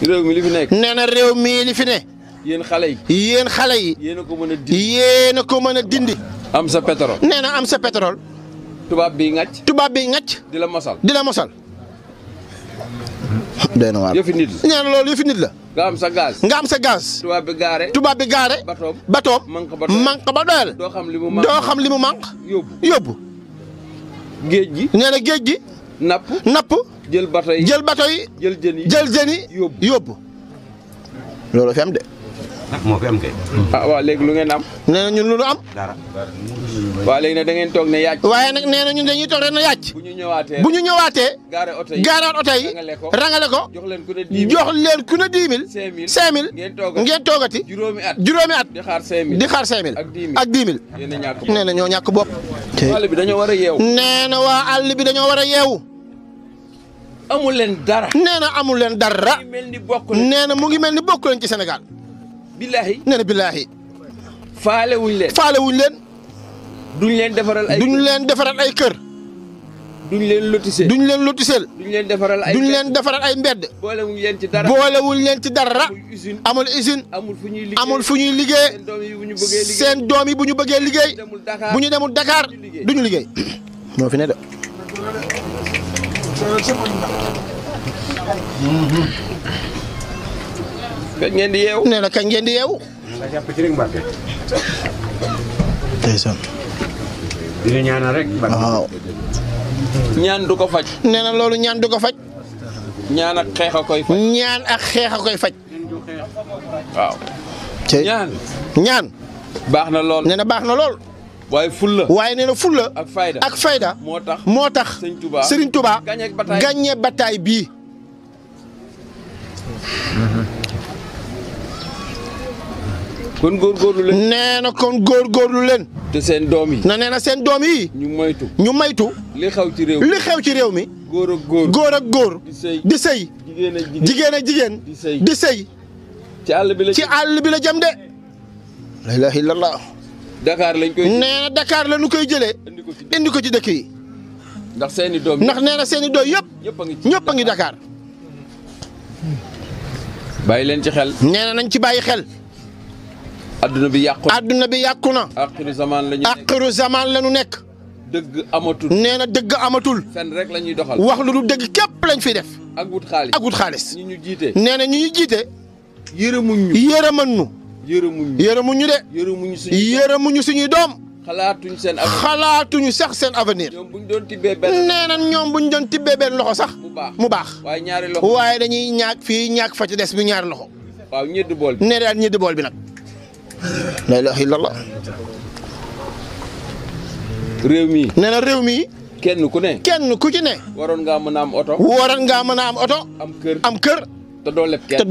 réew mi li fi nekk. nee na réew mii li fi ne. yéen xale yi. yéen xale yi. yéen a ko mën a dindi. yéen a ko mën a dindi. am sa pétrole. nee na am sa pétrole. tubaab bi ngàcc. tubaab bi ngàcc. di la mosal. di la mosal. doy na waar. yëfi nit la. nee na loolu yëfi nit la. nga am sa gaz. nga am sa gaz. tubaab bi gaare. tubaab bi gaare. batoom. batoom. manque ba doyal. doo xam li mu manque. doo xam li mu manque. yóbbu. géej gi. nee na géej gi. napp. jël bato yi. jël bato yi. jël jën yi. jël jën yi. yóbbu. loolu fi am de. moo fi am kay. ah waaw léegi lu ngeen am. nee na ñun lu am. dara. waaw léegi nag da ngeen toog ne yàcc. waaye nag nee na ñun dañuy toog rek na yàcc. bu ñu ñëwaatee. gaare oto yi. gaaraat oto yi. rangale ko. jox leen ku ne 10 000. jox leen ku ne 10 000. 5000. 5000. ngeen toogati. juróomi at. di xaar 5000. di xaar 5000. ak 10 000. yéen a ñàkk nee na ñoo ñàkk bopp. àll bi dañoo war a yeewu. nee na waa àll bi dañoo war a yeewu. amul leen dara. nee na amul leen dara. nee na mu ngi mel ni bokk leen ci Sénégal. billaahi. nee na billaahi. faale wuñ leen. faale wuñ leen. duñ leen defaral ay. duñ leen defaral ay kër. duñ leen lotiseel. duñ leen lotiseel. duñ leen defaral ay. duñ leen defaral ay mbedd. boolewuñ leen ci dara. boolewuñ leen ci dara. amul usine. amul fu ñuy liggéey. amul fu ñuy liggéey. seen doom yi bu ñu bëggee liggéey. bu ñu demul Dakar duñu liggéey. moo fi ne de. kañ ngeen di yeewu. nee na kañ ngeen di yeewu. nga jàpp ci rek Mbacke. ndeysaan. di la ñaanal rek. waaw. ñaan du ko faj. nee na loolu ñaan du ko faj. ñaan ak xeex a koy faj. ñaan ak xeex a koy faj. waaw. ñaan. ñaan. baax na lool. nee na baax na lool. waaye fulla. waaye nee na fulla. ak fayda. ak fayda. moo tax. Serigne Touba. gagné bataille bii. kon góorgóorlu leen. nee na kon góorgóorlu leen. te seen doom yi. nee na seen doom yi. ñu maytu. li xew ci réew mi. góor ak góor. góor ak góor. di sëy. jigéen ak jigéen. di sëy. ci àll bi la jëm de. la ilaha illallah. Dakar lañ koy. nee na Dakar la ñu koy jëlee. indi ko ci dëkk yi. ndax seeni doom ndax nee na seeni doom yëpp. ñëpp a ngi Dakar. bàyyi leen ci xel. nee na nañ ci bàyyi xel. adduna bi yàqu na. adduna bi yàqu na. axiru zaman la ñu nekk. axiru zaman la ñu nekk. dëgg amatul. nee na dëgg amatul. fen rek la ñuy doxal. wax lu du dëgg képp lañ fiy def. ak wut xaalis. ak wut xaalis. ñi ñu jiite. nee na ñi ñu jiite. yërëmuñ ñu. yërëmuñ ñu de. yërëmuñu suñuy doom. xalaatuñ seen avenir. xalaatuñu sax seen avenir. ñoom buñ doon tibbee benn. nee na ñoom buñ doon tibbee benn loxo sax. mu baax. waaye ñaari loxo. waaye dañuy ñaak fii ñaak fa ci des bi ñaari loxo. waaw ñedd bool bi. nee daal ñedd bool bi nag. la ilaha illallah. réew mi. nee na réew mi. kenn ku ne. ku ci ne. waroon ngaa mën a am oto. am kër. te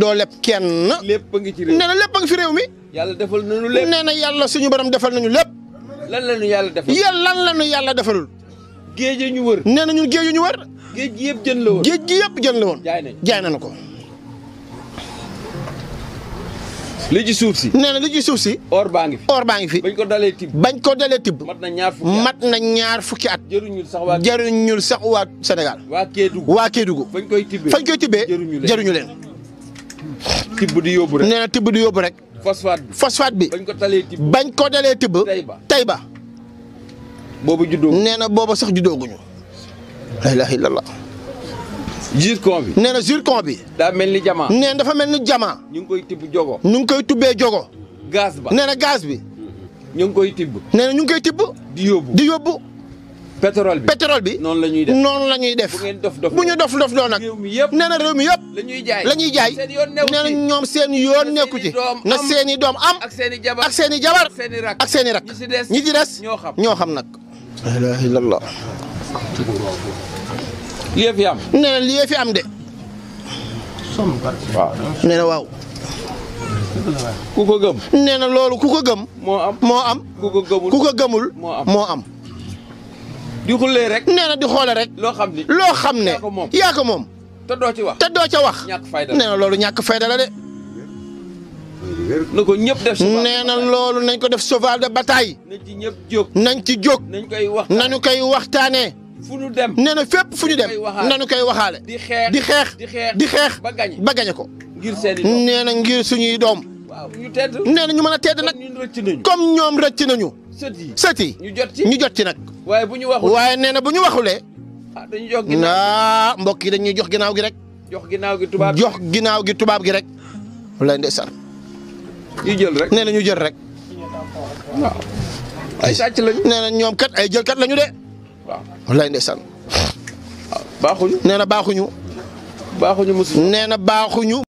doo leb kenn. lépp a ngi ci réew mi. nee na lépp a ngi fi réew mi. yàlla defal nañu lépp. nee na yàlla suñu borom defal nañu lépp. lan la ñu yàlla defal. lan la ñu yàlla defalul. géej ñu wër. nee na ñun géej ñu wër. géej gi yëpp jën la woon. géej gi yëpp jën la woon. jaay nañu ko. li ci suuf si. nee na li ci suuf si. or baa ngi fi. bañ ko dalee tibb. mat na ñaar fukki at. jëruñul sax waa Sénégal. waa Kédougou. fañ koy tibbee jëruñu leen. tibb di yóbbu rek. nee na tibb di yóbbu rek. phosphate bi. bañ ko dalee tibb. Taïba. boobu juddoo. nee na booba sax juddooguñu. la ilaha illallah. zircon bi. nee na zircon bi. daa mel ni jamaa. nee na dafa mel ni jamaa. ñu ngi koy tibb jogo. ñu ngi koy tubbee jogo. gaz ba. nee na gaz bi. ñu ngi koy tibb. nee na ñu ngi koy tibb. di yóbbu. pétrole bi. noonu la ñuy def. bu ñu dof doo nag. nee na réew mi yëpp. la ñuy jaay. nee na ñoom seen yoon nekku ci. na seen i doom am. ak seen i jabar. ak seen i rak. ñi ci des ñoo xam nag. la ilaha illallah. lii fi am. nee na lii fi am de. waaw. nee na waaw. ku ko gëm. nee na loolu ku ko gëm. moo am. ku ko gëmul. moo am. di xullee rek. nee na di xoole rek. loo xam ne. yaa ko moom. te doo ca wax. ñàkk fayda nee na loolu ñàkk fayda la de. na ko ñëpp def. nee na loolu nañ ko def cheval de bataille. nañ ci jóg. nañu koy waxtaanee. fu ñu dem. nee na fépp fu ñu dem. nañu koy waxaale. di xeex ba gañe ko. nee na ngir suñuy doom. ñu tedd. nee na ñu mën a tedd nag. comme ñoom rëcc nañu. sët yi ñu jot ci nag. waaye bu ñu waxul waaye nee na bu ñu waxulee. dañuy jox ginnaaw mbokk yi dañuy jox ginnaaw gi rek. jox ginnaaw gi tubaab jox ginnaaw gi tubaab gi rek. wallaay ndeysaan. ñu jël rek nee na ñu jël rek. waaw. ay sàcc lañu. nee na ñoom kat ay jëlkat lañu de. waaw wallaay ndeysaan. baaxuñu. nee na baaxuñu. baaxuñu musuñu. nee na baaxuñu